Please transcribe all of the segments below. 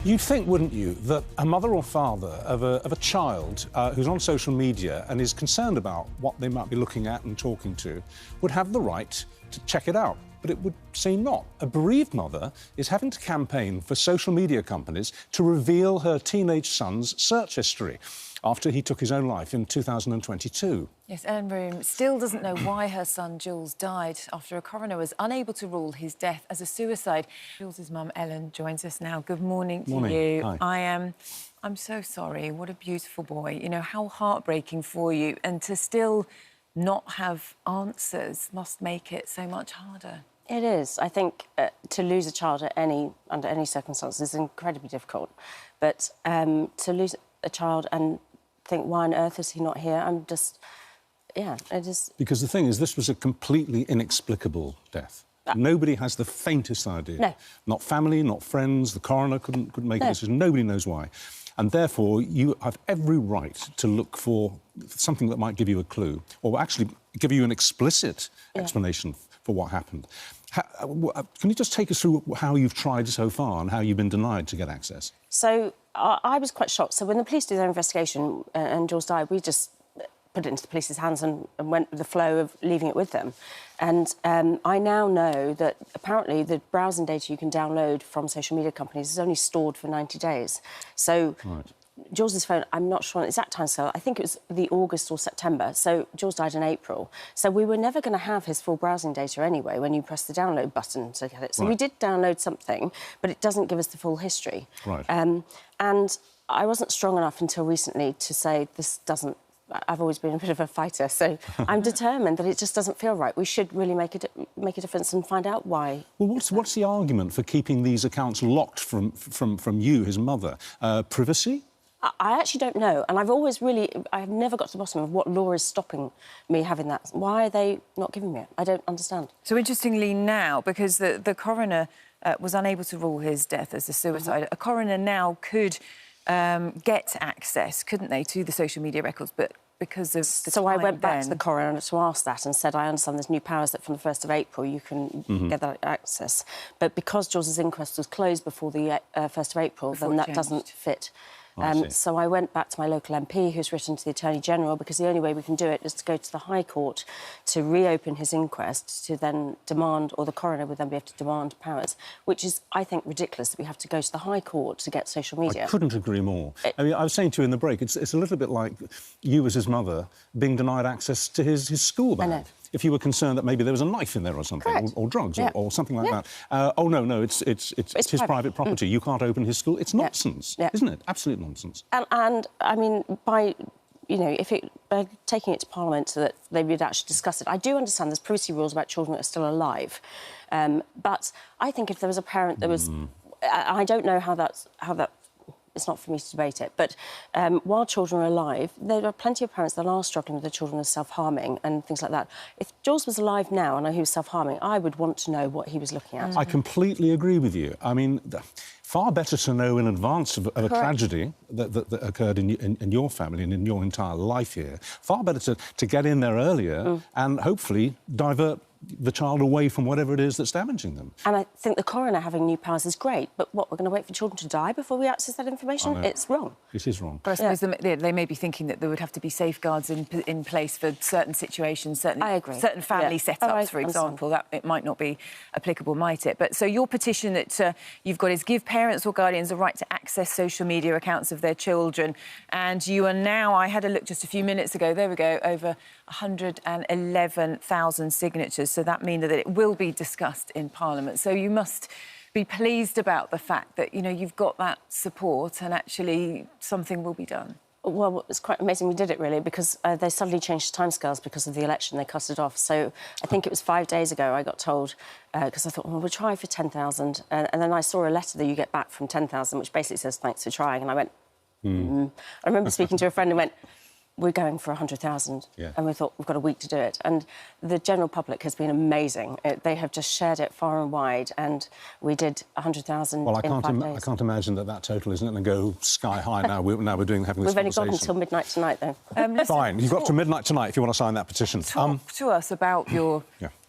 You'd think, wouldn't you, that a mother or father of a child who's on social media and is concerned about what they might be looking at and talking to would have the right to check it out. But it would seem not. A bereaved mother is having to campaign for social media companies to reveal her teenage son's search history after he took his own life in 2022. Yes, Roome still doesn't know why her son Jools died after a coroner was unable to rule his death as a suicide. Jools' mum, Ellen, joins us now. Good morning to you. Hi. I'm so sorry. What a beautiful boy. You know, how heartbreaking for you. And to still not have answers must make it so much harder. It is. I think to lose a child under any circumstances is incredibly difficult. But to lose a child and think, why on earth is he not here? I'm just, yeah, it is. Because the thing is, this was a completely inexplicable death. Nobody has the faintest idea. No. Not family, not friends. The coroner couldn't make a decision. Nobody knows why. And therefore, you have every right to look for something that might give you a clue, or actually give you an explicit explanation for what happened. Can you just take us through how you've tried so far and how you've been denied to get access? So I was quite shocked. So when the police did their investigation and Jools died, we just put it into the police's hands and went with the flow of leaving it with them. And I now know that apparently the browsing data you can download from social media companies is only stored for 90 days. So Jools' phone, I'm not sure on the exact timescale, I think it was the August or September, so Jools died in April. So we were never going to have his full browsing data anyway when you press the download button to get it. So we did download something, but it doesn't give us the full history. And I wasn't strong enough until recently to say this doesn't... I've always been a bit of a fighter, so I'm determined that it just doesn't feel right. We should really make a difference and find out why. Well, what's the argument for keeping these accounts locked from you, his mother? Privacy? I actually don't know, and I've never got to the bottom of what law is stopping me having that. Why are they not giving me it? I don't understand. So interestingly now, because the coroner was unable to rule his death as a suicide, a coroner now could get access, couldn't they, to the social media records, but because of the So I went back to the coroner to ask that and said, I understand there's new powers that from the 1st of April you can get that access. But because Jools' inquest was closed before the 1st of April, then that doesn't fit. So I went back to my local MP, who's written to the Attorney-General, because the only way we can do it is to go to the High Court to reopen his inquest, to then demand, or the coroner would then be able to demand powers, which is, I think, ridiculous that we have to go to the High Court to get social media. I couldn't agree more. I mean, I was saying to you in the break, it's a little bit like you as his mother being denied access to his school bag. I know. If you were concerned that maybe there was a knife in there or something, or drugs, or something like that. Oh, no, it's his private property. You can't open his school. It's nonsense, isn't it? Absolute nonsense. And I mean, by taking it to Parliament so that they would actually discuss it, I do understand there's privacy rules about children that are still alive. But I think if there was a parent that was... I don't know how that... It's not for me to debate it, but while children are alive, there are plenty of parents that are struggling with their children as self-harming and things like that. If Jools was alive now and he was self-harming, I would want to know what he was looking at. I completely agree with you. I mean, far better to know in advance of a tragedy that occurred in your family and in your entire life here. Far better to get in there earlier and hopefully divert the child away from whatever it is that's damaging them. And I think the coroner having new powers is great, but what, we're going to wait for children to die before we access that information? It's wrong. It is wrong. But I suppose they may be thinking that there would have to be safeguards in place for certain situations, certain family setups, for example. That it might not be applicable, might it? But so your petition that you've got is give parents or guardians a right to access social media accounts of their children, and you are now, I had a look just a few minutes ago, there we go, over 111,000 signatures. So that means that it will be discussed in Parliament. So you must be pleased about the fact that, you know, you've got that support and actually something will be done. Well, it's quite amazing we did it, really, because they suddenly changed timescales because of the election. They cut it off. So I think it was 5 days ago I got told, because I thought, well, we'll try for 10,000. And then I saw a letter that you get back from 10,000, which basically says, thanks for trying. And I went, I remember speaking to a friend and went, we're going for 100,000, and we thought, we've got a week to do it. And the general public has been amazing. They have just shared it far and wide, and we did 100,000 well, in 5 days. I can't imagine that total isn't going to go sky high now. Having this conversation. We've only got until midnight tonight, though. Fine, you've got to midnight tonight if you want to sign that petition. Talk to us about your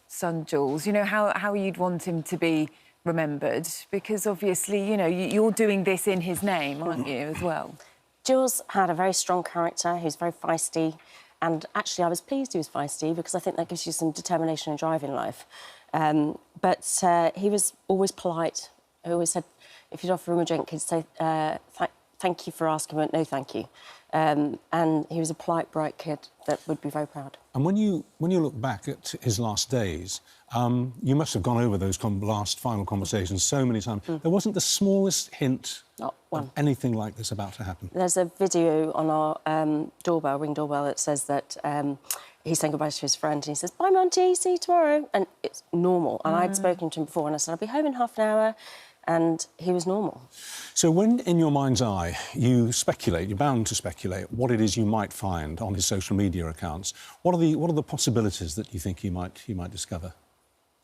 son, Jools. You know, how you'd want him to be remembered? Because obviously, you know, you're doing this in his name, aren't you, as well? Jools had a very strong character. He was very feisty. And actually, I was pleased he was feisty because I think that gives you some determination and drive in life. But he was always polite. He always said, if you'd offer him a drink, he'd say, thank you for asking, but no thank you. And he was a polite, bright kid that would be very proud. And when you look back at his last days, you must have gone over those last final conversations so many times. There wasn't the smallest hint of anything like this about to happen. There's a video on our doorbell, ring doorbell, that says that he's saying goodbye to his friend and he says, bye, Monty, see you tomorrow. And it's normal. And I'd spoken to him before and I said, I'll be home in half an hour. And he was normal. So when, in your mind's eye, you speculate, you're bound to speculate what it is you might find on his social media accounts, what are the possibilities that you think you might discover?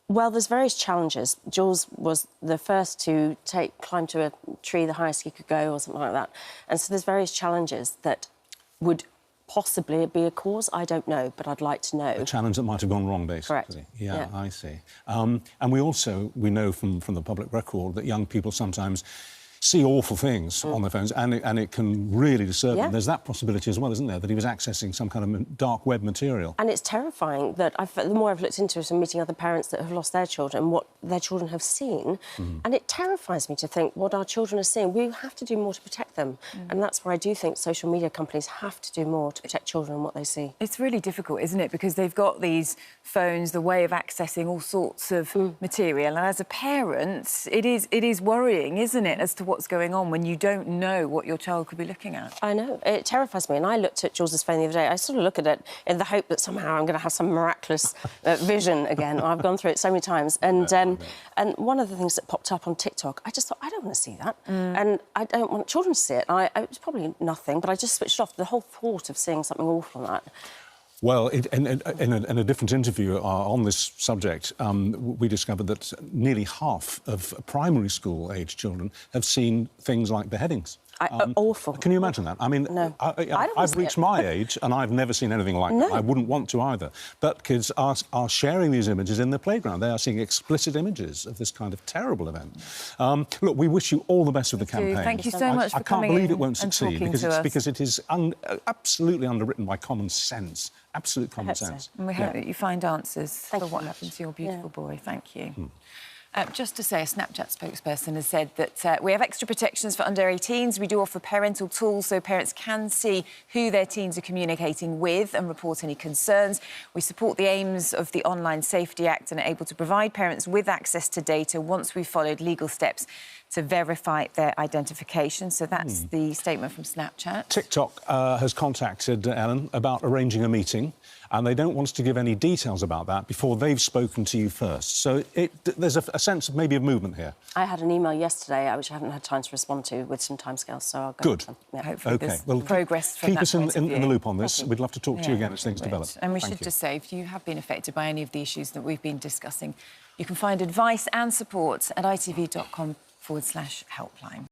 Well, there's various challenges. Jools was the first to climb to a tree the highest he could go or something like that. And so there's various challenges that would possibly be a cause. I don't know, but I'd like to know. A challenge that might have gone wrong, basically. Correct. Yeah, I see. And we know from the public record that young people sometimes see awful things on their phones, and it can really disturb them. There's that possibility as well, isn't there, that he was accessing some kind of dark web material? And it's terrifying that the more I've looked into it and meeting other parents that have lost their children, what their children have seen, and it terrifies me to think what our children are seeing. We have to do more to protect them, and that's where I do think social media companies have to do more to protect children and what they see. It's really difficult, isn't it, because they've got these phones, the way of accessing all sorts of material, and as a parent, it is worrying, isn't it, as to what's going on when you don't know what your child could be looking at. I know. It terrifies me. And I looked at Jools' phone the other day. I sort of look at it in the hope that somehow I'm going to have some miraculous vision again. I've gone through it so many times. And one of the things that popped up on TikTok, I just thought, I don't want to see that. And I don't want children to see it. It was probably nothing, but I just switched off the whole thought of seeing something awful like that. Well, in a different interview on this subject, we discovered that nearly half of primary school-aged children have seen things like beheadings. Awful. Can you imagine that? I mean, no. I've reached my age and I've never seen anything like that. I wouldn't want to either. But kids are sharing these images in the playground. They are seeing explicit images of this kind of terrible event. Look, we wish you all the best with the campaign. Thank you so much for coming. I can't believe it won't succeed because it is absolutely underwritten by common sense. Absolute common sense. And we hope that you find answers for what happened to your beautiful boy. Thank you. Just to say, a Snapchat spokesperson has said that we have extra protections for under 18s. We do offer parental tools so parents can see who their teens are communicating with and report any concerns. We support the aims of the Online Safety Act and are able to provide parents with access to data once we've followed legal steps to verify their identification. So that's the statement from Snapchat. TikTok has contacted Ellen about arranging a meeting, and they don't want us to give any details about that before they've spoken to you first. So there's a sense of maybe of movement here. I had an email yesterday, which I haven't had time to respond to, with some timescales, so I'll go with them. Yeah. Hopefully there's progress from that point of view. Keep us in the loop on this. We'd love to talk to you again as things develop. And we should just say, if you have been affected by any of the issues that we've been discussing, you can find advice and support at itv.com/helpline.